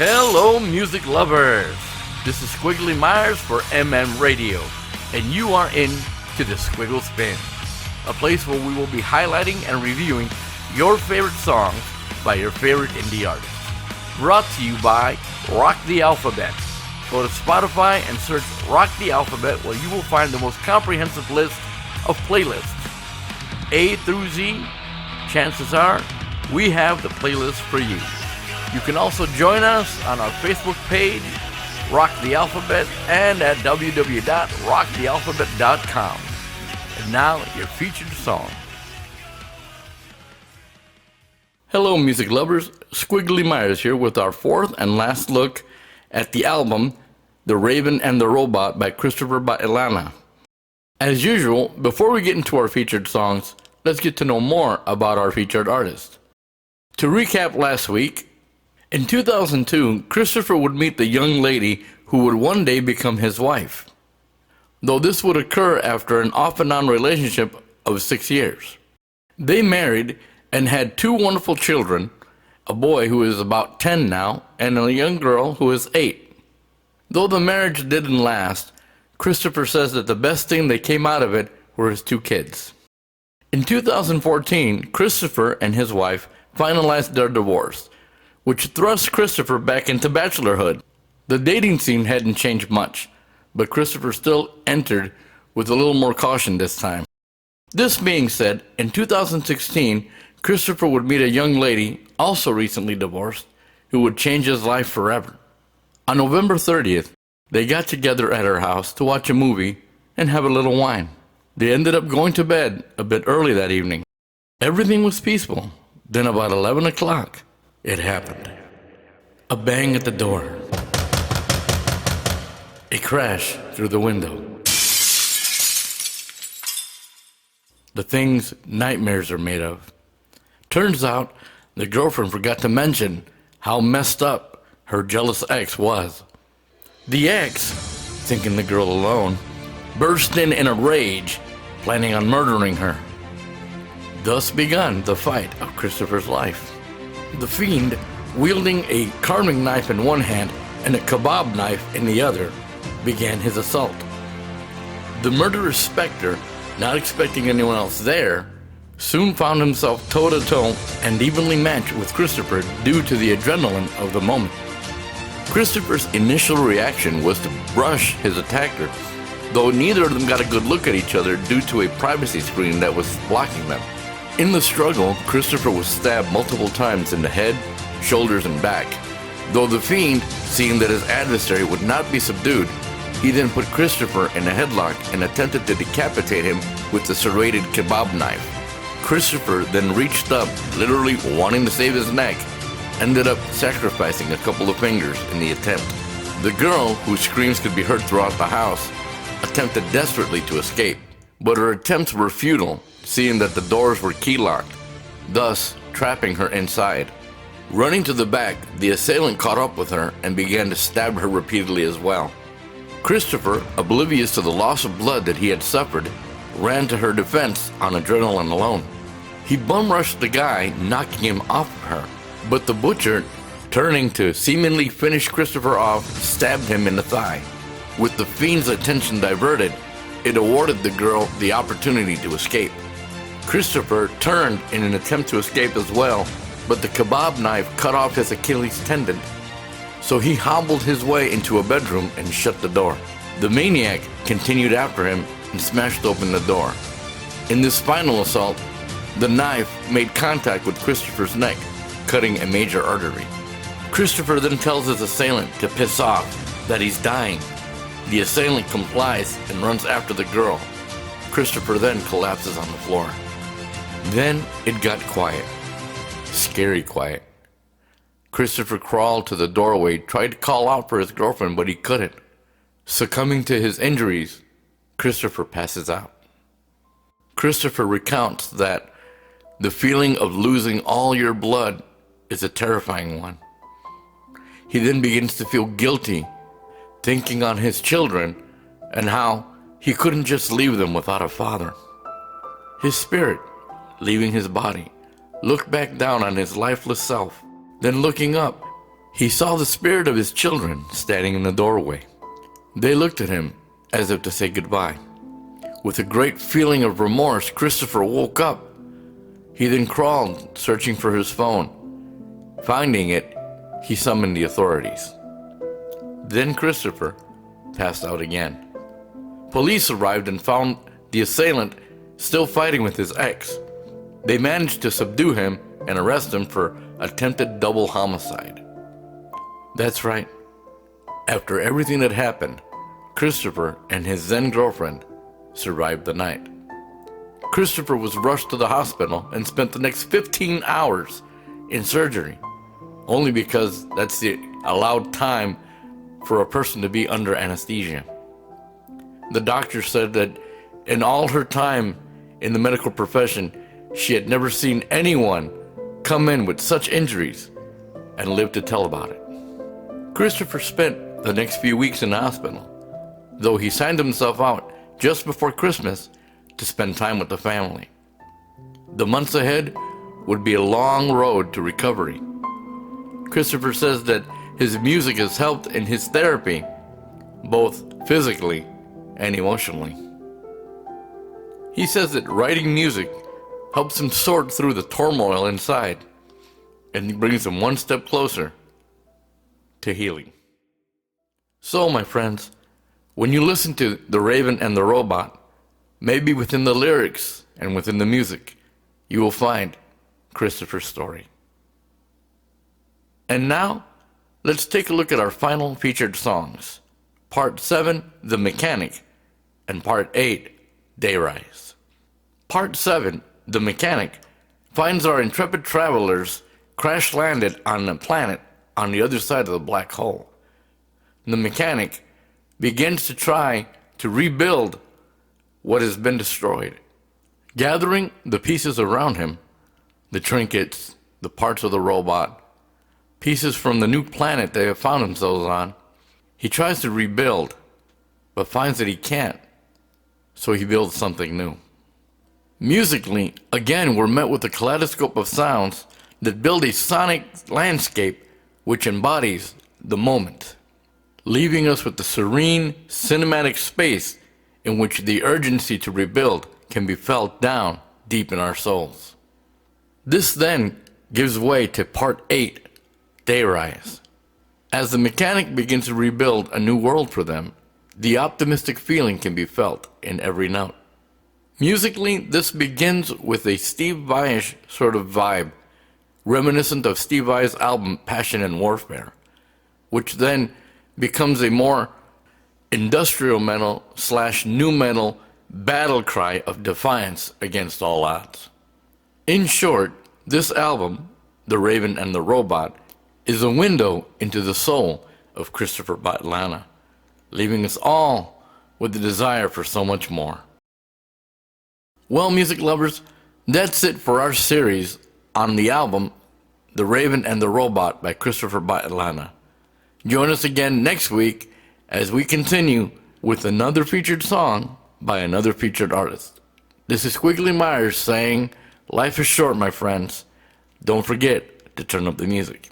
Hello, music lovers! This is Squiggly Myers for Radio, and you are in to the Squiggle Spin, a place where we will be highlighting and reviewing your favorite songs by your favorite indie artists. Brought to you by Rock the Alphabet. Go to Spotify and search Rock the Alphabet, where you will find the most comprehensive list of playlists. A through Z, chances are we have the playlist for you. You can also join us on our Facebook page, Rock the Alphabet, and at www.rockthealphabet.com. And now, your featured song. Hello, music lovers. Squiggly Myers here with our fourth and last look at the album, The Raven and the Robot by Kristopher Battilana. As usual, before we get into our featured songs, let's get to know more about our featured artist. To recap last week, in 2002, Kristopher would meet the young lady who would one day become his wife, though this would occur after an off-and-on relationship of 6 years. They married and had 2 wonderful children, a boy who is about 10 now, and a young girl who is 8. Though the marriage didn't last, Kristopher says that the best thing that came out of it were his 2 kids. In 2014, Kristopher and his wife finalized their divorce, which thrust Kristopher back into bachelorhood. The dating scene hadn't changed much, but Kristopher still entered with a little more caution this time. This being said, in 2016, Kristopher would meet a young lady, also recently divorced, who would change his life forever. On November 30th, they got together at her house to watch a movie and have a little wine. They ended up going to bed a bit early that evening. Everything was peaceful. Then about 11 o'clock, it happened. A bang at the door. A crash through the window. The things nightmares are made of. Turns out the girlfriend forgot to mention how messed up her jealous ex was. The ex, thinking the girl alone, burst in a rage, planning on murdering her. Thus begun the fight of Kristopher's life. The fiend, wielding a carving knife in one hand and a kebab knife in the other, began his assault. The murderous specter, not expecting anyone else there, soon found himself toe-to-toe and evenly matched with Kristopher due to the adrenaline of the moment. Kristopher's initial reaction was to brush his attacker, though neither of them got a good look at each other due to a privacy screen that was blocking them. In the struggle, Kristopher was stabbed multiple times in the head, shoulders, and back. Though the fiend, seeing that his adversary would not be subdued, he then put Kristopher in a headlock and attempted to decapitate him with the serrated kebab knife. Kristopher then reached up, literally wanting to save his neck, ended up sacrificing a couple of fingers in the attempt. The girl, whose screams could be heard throughout the house, attempted desperately to escape, but her attempts were futile, seeing that the doors were key-locked, thus trapping her inside. Running to the back, the assailant caught up with her and began to stab her repeatedly as well. Kristopher, oblivious to the loss of blood that he had suffered, ran to her defense on adrenaline alone. He bum-rushed the guy, knocking him off of her, but the butcher, turning to seemingly finish Kristopher off, stabbed him in the thigh. With the fiend's attention diverted, it awarded the girl the opportunity to escape. Kristopher turned in an attempt to escape as well, but the kebab knife cut off his Achilles tendon, so he hobbled his way into a bedroom and shut the door. The maniac continued after him and smashed open the door. In this final assault, the knife made contact with Kristopher's neck, cutting a major artery. Kristopher then tells his assailant to piss off, that he's dying. The assailant complies and runs after the girl. Kristopher then collapses on the floor. Then it got quiet. Scary quiet. Kristopher crawled to the doorway, tried to call out for his girlfriend, but he couldn't. Succumbing to his injuries, Kristopher passes out. Kristopher recounts that the feeling of losing all your blood is a terrifying one. He then begins to feel guilty, thinking on his children and how he couldn't just leave them without a father. His spirit, leaving his body, looked back down on his lifeless self. Then looking up, He saw the spirit of his children standing in the doorway. They looked at him as if to say goodbye. With a great feeling of remorse, Kristopher woke up. He then crawled, searching for his phone. Finding it, he summoned the authorities. Then Kristopher passed out again. Police arrived and found the assailant still fighting with his ex. They managed to subdue him and arrest him for attempted double homicide. That's right. After everything that happened, Kristopher and his then girlfriend survived the night. Kristopher was rushed to the hospital and spent the next 15 hours in surgery, only because that's the allowed time for a person to be under anesthesia. The doctor said that in all her time in the medical profession, she had never seen anyone come in with such injuries and live to tell about it. Kristopher spent the next few weeks in the hospital, though he signed himself out just before Christmas to spend time with the family. The months ahead would be a long road to recovery. Kristopher says that his music has helped in his therapy, both physically and emotionally. He says that writing music helps him sort through the turmoil inside and brings him one step closer to healing. So, my friends, when you listen to The Raven and the Robot, maybe within the lyrics and within the music, you will find Kristopher's story. And now, let's take a look at our final featured songs. Part 7, The Mechanic, and Part 8, Dayrise. Part 7, The Mechanic, finds our intrepid travelers crash-landed on a planet on the other side of the black hole. The mechanic begins to try to rebuild what has been destroyed. Gathering the pieces around him, the trinkets, the parts of the robot, pieces from the new planet they have found themselves on, he tries to rebuild, but finds that he can't, so he builds something new. Musically, again, we're met with a kaleidoscope of sounds that build a sonic landscape which embodies the moment, leaving us with the serene, cinematic space in which the urgency to rebuild can be felt down deep in our souls. This then gives way to Part 8, Dayrise. As the mechanic begins to rebuild a new world for them, the optimistic feeling can be felt in every note. Musically, this begins with a Steve Vai-ish sort of vibe, reminiscent of Steve Vai's album Passion and Warfare, which then becomes a more industrial metal / nu metal battle cry of defiance against all odds. In short, this album, The Raven and the Robot, is a window into the soul of Kristopher Battilana, leaving us all with the desire for so much more. Well, music lovers, that's it for our series on the album The Raven and the Robot by Kristopher Battilana. Join us again next week as we continue with another featured song by another featured artist. This is Squiggly Myers saying, life is short, my friends. Don't forget to turn up the music.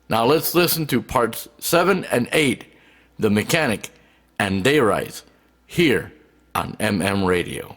Now let's listen to parts 7 and 8, The Mechanic and Dayrise, here on MM Radio.